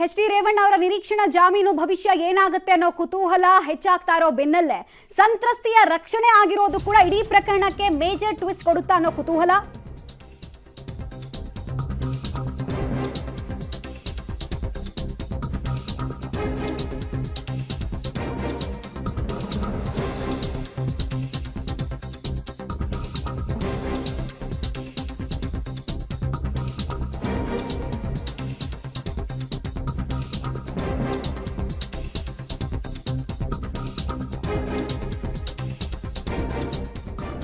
H D Revanna ಅವರ ನಿರೀಕ್ಷಣಾ ಜಾಮೀನು ಭವಿಷ್ಯ ಏನಾಗುತ್ತೆ ಅನ್ನೋ ಕುತೂಹಲ ಹೆಚ್ಚಾಗ್ತಾ ಇರೋ ಬೆನ್ನಲ್ಲೇ ಸಂತ್ರಸ್ತೆಯ ರಕ್ಷಣೆ ಆಗಿರೋದು ಕೂಡ ಇಡೀ ಪ್ರಕರಣಕ್ಕೆ ಮೇಜರ್ ಟ್ವಿಸ್ಟ್ ಕೊಡುತ್ತಾ ಅನ್ನೋ ಕುತೂಹಲ.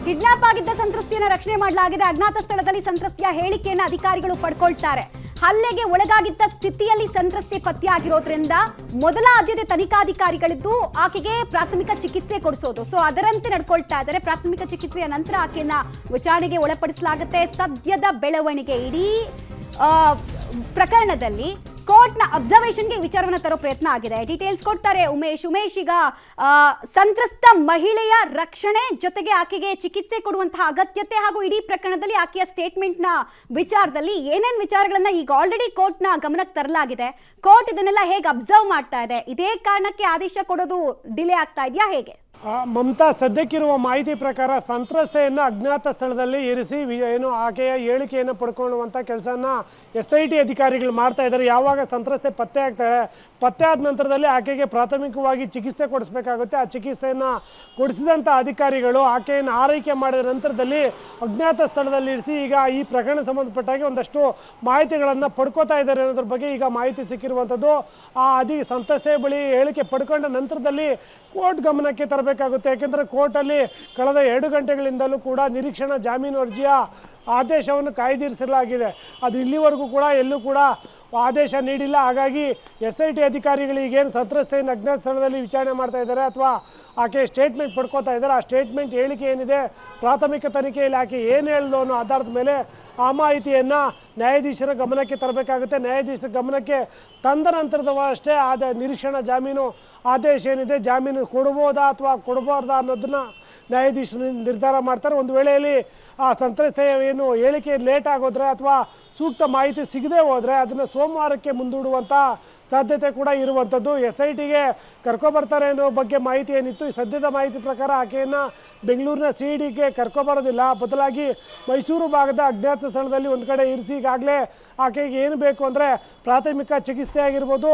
ಕಿಡ್ನಾಪ್ ಆಗಿದ್ದ ಸಂತ್ರಸ್ತೆಯನ್ನು ರಕ್ಷಣೆ ಮಾಡಲಾಗಿದೆ. ಅಜ್ಞಾತ ಸ್ಥಳದಲ್ಲಿ ಸಂತ್ರಸ್ತೆಯ ಹೇಳಿಕೆಯನ್ನು ಅಧಿಕಾರಿಗಳು ಪಡ್ಕೊಳ್ತಾರೆ. ಹಲ್ಲೆಗೆ ಒಳಗಾಗಿದ್ದ ಸ್ಥಿತಿಯಲ್ಲಿ ಸಂತ್ರಸ್ತೆ ಪತ್ತೆಯಾಗಿರೋದ್ರಿಂದ ಮೊದಲ ಆದ್ಯತೆ ತನಿಖಾಧಿಕಾರಿಗಳಿದ್ದು ಆಕೆಗೆ ಪ್ರಾಥಮಿಕ ಚಿಕಿತ್ಸೆ ಕೊಡಿಸೋದು. ಸೊ ಅದರಂತೆ ನಡ್ಕೊಳ್ತಾ ಇದ್ದಾರೆ. ಪ್ರಾಥಮಿಕ ಚಿಕಿತ್ಸೆಯ ನಂತರ ಆಕೆಯನ್ನ ವಿಚಾರಣೆಗೆ ಒಳಪಡಿಸಲಾಗುತ್ತೆ. ಸದ್ಯದ ಬೆಳವಣಿಗೆ ಇಡೀ ಪ್ರಕರಣದಲ್ಲಿ ಕೋರ್ಟ್ನ ಅಬ್ಸರ್ವೇಷನ್ಗೆ ವಿಚಾರವನ್ನು ತರೋ ಪ್ರಯತ್ನ ಆಗಿದೆ. ಡೀಟೇಲ್ಸ್ ಕೊಡ್ತಾರೆ ಉಮೇಶ್. ಈಗ ಸಂತ್ರಸ್ತ ಮಹಿಳೆಯ ರಕ್ಷಣೆ ಜೊತೆಗೆ ಆಕೆಗೆ ಚಿಕಿತ್ಸೆ ಕೊಡುವಂತಹ ಅಗತ್ಯತೆ ಹಾಗೂ ಇಡೀ ಪ್ರಕರಣದಲ್ಲಿ ಆಕೆಯ ಸ್ಟೇಟ್ಮೆಂಟ್ನ ವಿಚಾರದಲ್ಲಿ ಏನೇನು ವಿಚಾರಗಳನ್ನ ಈಗ ಆಲ್ರೆಡಿ ಕೋರ್ಟ್ನ ಗಮನಕ್ಕೆ ತರಲಾಗಿದೆ. ಕೋರ್ಟ್ ಇದನ್ನೆಲ್ಲ ಹೇಗೆ ಅಬ್ಸರ್ವ್ ಮಾಡ್ತಾ ಇದೆ? ಇದೇ ಕಾರಣಕ್ಕೆ ಆದೇಶ ಕೊಡೋದು ಡಿಲೇ ಆಗ್ತಾ ಇದೆಯಾ ಹೇಗೆ? ಮಮತಾ, ಸದ್ಯಕ್ಕಿರುವ ಮಾಹಿತಿ ಪ್ರಕಾರ ಸಂತ್ರಸ್ತೆಯನ್ನು ಅಜ್ಞಾತ ಸ್ಥಳದಲ್ಲಿ ಇರಿಸಿ ಆಕೆಯ ಹೇಳಿಕೆಯನ್ನು ಪಡ್ಕೊಳ್ಳುವಂಥ ಕೆಲಸನ SIT ಅಧಿಕಾರಿಗಳು ಮಾಡ್ತಾ ಇದ್ದಾರೆ. ಯಾವಾಗ ಸಂತ್ರಸ್ತೆ ಪತ್ತೆ ಆಗ್ತಾಳೆ, ಪತ್ತೆ ಆದ ನಂತರದಲ್ಲಿ ಆಕೆಗೆ ಪ್ರಾಥಮಿಕವಾಗಿ ಚಿಕಿತ್ಸೆ ಕೊಡಿಸ್ಬೇಕಾಗುತ್ತೆ. ಆ ಚಿಕಿತ್ಸೆಯನ್ನು ಕೊಡಿಸಿದಂಥ ಅಧಿಕಾರಿಗಳು ಆಕೆಯನ್ನು ಆರೈಕೆ ಮಾಡಿದ ನಂತರದಲ್ಲಿ ಅಜ್ಞಾತ ಸ್ಥಳದಲ್ಲಿ ಇರಿಸಿ ಈಗ ಈ ಪ್ರಕರಣ ಸಂಬಂಧಪಟ್ಟಾಗಿ ಒಂದಷ್ಟು ಮಾಹಿತಿಗಳನ್ನು ಪಡ್ಕೋತಾ ಇದ್ದಾರೆ ಅನ್ನೋದ್ರ ಬಗ್ಗೆ ಈಗ ಮಾಹಿತಿ ಸಿಕ್ಕಿರುವಂಥದ್ದು. ಸಂತ್ರಸ್ತೆ ಬಳಿ ಹೇಳಿಕೆ ಪಡ್ಕೊಂಡ ನಂತರದಲ್ಲಿ ಕೋರ್ಟ್ ಗಮನಕ್ಕೆ ತರಬೇಕಾಗುತ್ತೆ. ಯಾಕೆಂದರೆ ಕೋರ್ಟಲ್ಲಿ ಕಳೆದ 2 ಗಂಟೆಗಳಿಂದಲೂ ಕೂಡ ನಿರೀಕ್ಷಣಾ ಜಾಮೀನು ಅರ್ಜಿಯ ಆದೇಶವನ್ನು ಕಾಯ್ದಿರಿಸಲಾಗಿದೆ. ಅದು ಇಲ್ಲಿವರೆಗೂ ಕೂಡ ಎಲ್ಲೂ ಕೂಡ ಆದೇಶ ನೀಡಿಲ್ಲ. ಹಾಗಾಗಿ SIT ಅಧಿಕಾರಿಗಳು ಈಗೇನು ಸಂತ್ರಸ್ತೆಯನ್ನು ಅಜ್ಞಾತ ಸ್ಥಳದಲ್ಲಿ ವಿಚಾರಣೆ ಮಾಡ್ತಾ ಇದ್ದಾರೆ ಅಥವಾ ಆಕೆ ಸ್ಟೇಟ್ಮೆಂಟ್ ಪಡ್ಕೋತಾ ಇದ್ದಾರೆ, ಆ ಸ್ಟೇಟ್ಮೆಂಟ್ ಹೇಳಿಕೆ ಏನಿದೆ ಪ್ರಾಥಮಿಕ ತನಿಖೆಯಲ್ಲಿ ಆಕೆ ಏನು ಹೇಳಿದೋ ಅನ್ನೋ ಆಧಾರದ ಮೇಲೆ ಆ ಮಾಹಿತಿಯನ್ನು ನ್ಯಾಯಾಧೀಶರ ಗಮನಕ್ಕೆ ತರಬೇಕಾಗುತ್ತೆ. ನ್ಯಾಯಾಧೀಶರ ಗಮನಕ್ಕೆ ತಂದ ನಂತರದವಷ್ಟೇ ನಿರೀಕ್ಷಣಾ ಜಾಮೀನು ಆದೇಶ ಏನಿದೆ, ಜಾಮೀನು ಕೊಡ್ಬೋದಾ ಅಥವಾ ಕೊಡಬಾರ್ದಾ ಅನ್ನೋದನ್ನು ನ್ಯಾಯಾಧೀಶರು ನಿರ್ಧಾರ ಮಾಡ್ತಾರೆ. ಒಂದು ವೇಳೆಯಲ್ಲಿ ಆ ಸಂತ್ರಸ್ತೆಯ ಏನು ಹೇಳಿಕೆ ಲೇಟ್ ಆಗೋದ್ರೆ ಅಥವಾ ಸೂಕ್ತ ಮಾಹಿತಿ ಸಿಗದೆ ಹೋದರೆ ಅದನ್ನು ಸೋಮವಾರಕ್ಕೆ ಮುಂದೂಡುವಂಥ ಸಾಧ್ಯತೆ ಕೂಡ ಇರುವಂಥದ್ದು. SITಗೆ ಕರ್ಕೊಬರ್ತಾರೆ ಅನ್ನೋ ಬಗ್ಗೆ ಮಾಹಿತಿ ಏನಿತ್ತು, ಈ ಸದ್ಯದ ಮಾಹಿತಿ ಪ್ರಕಾರ ಆಕೆಯನ್ನು ಬೆಂಗಳೂರಿನ CIDಗೆ ಕರ್ಕೊಬರೋದಿಲ್ಲ, ಬದಲಾಗಿ ಮೈಸೂರು ಭಾಗದ ಅಜ್ಞಾತ ಸ್ಥಳದಲ್ಲಿ ಒಂದು ಕಡೆ ಇರಿಸಿ ಈಗಾಗಲೇ ಆಕೆಗೆ ಏನು ಬೇಕು ಅಂದರೆ ಪ್ರಾಥಮಿಕ ಚಿಕಿತ್ಸೆ ಆಗಿರ್ಬೋದು,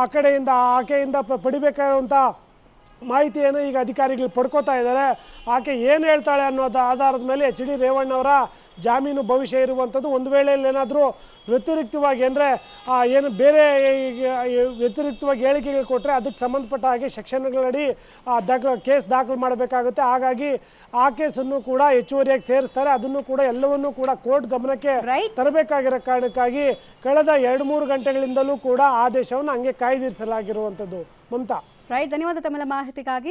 ಆಕೆಯಿಂದ ಪಡಿಬೇಕಾದಂಥ ಮಾಹಿತಿಯನ್ನು ಈಗ ಅಧಿಕಾರಿಗಳು ಪಡ್ಕೋತಾ ಇದ್ದಾರೆ. ಆಕೆ ಏನು ಹೇಳ್ತಾಳೆ ಅನ್ನೋದು ಆಧಾರದ ಮೇಲೆ ಎಚ್ ಡಿ ರೇವಣ್ಣ ಅವರ ಜಾಮೀನು ಭವಿಷ್ಯ ಇರುವಂಥದ್ದು. ಒಂದು ವೇಳೆಯಲ್ಲಿ ಏನಾದರೂ ವ್ಯತಿರಿಕ್ತವಾಗಿ ಅಂದರೆ ಏನು ಬೇರೆ ವ್ಯತಿರಿಕ್ತವಾಗಿ ಹೇಳಿಕೆಗಳು ಕೊಟ್ಟರೆ ಅದಕ್ಕೆ ಸಂಬಂಧಪಟ್ಟ ಹಾಗೆ ಸೆಕ್ಷನ್ಗಳಡಿ ಕೇಸ್ ದಾಖಲು ಮಾಡಬೇಕಾಗುತ್ತೆ. ಹಾಗಾಗಿ ಆ ಕೇಸನ್ನು ಕೂಡ ಹೆಚ್ಚುವರಿಯಾಗಿ ಸೇರಿಸ್ತಾರೆ. ಅದನ್ನು ಕೂಡ ಎಲ್ಲವನ್ನೂ ಕೂಡ ಕೋರ್ಟ್ ಗಮನಕ್ಕೆ ತರಬೇಕಾಗಿರೋ ಕಾರಣಕ್ಕಾಗಿ ಕಳೆದ 2-3 ಗಂಟೆಗಳಿಂದಲೂ ಕೂಡ ಆದೇಶವನ್ನು ಹಂಗೆ ಕಾಯ್ದಿರಿಸಲಾಗಿರುವಂಥದ್ದು. ಮಮತಾ, ಧನ್ಯವಾದ ತಮ್ಮೆಲ್ಲ ಮಾಹಿತಿಗಾಗಿ.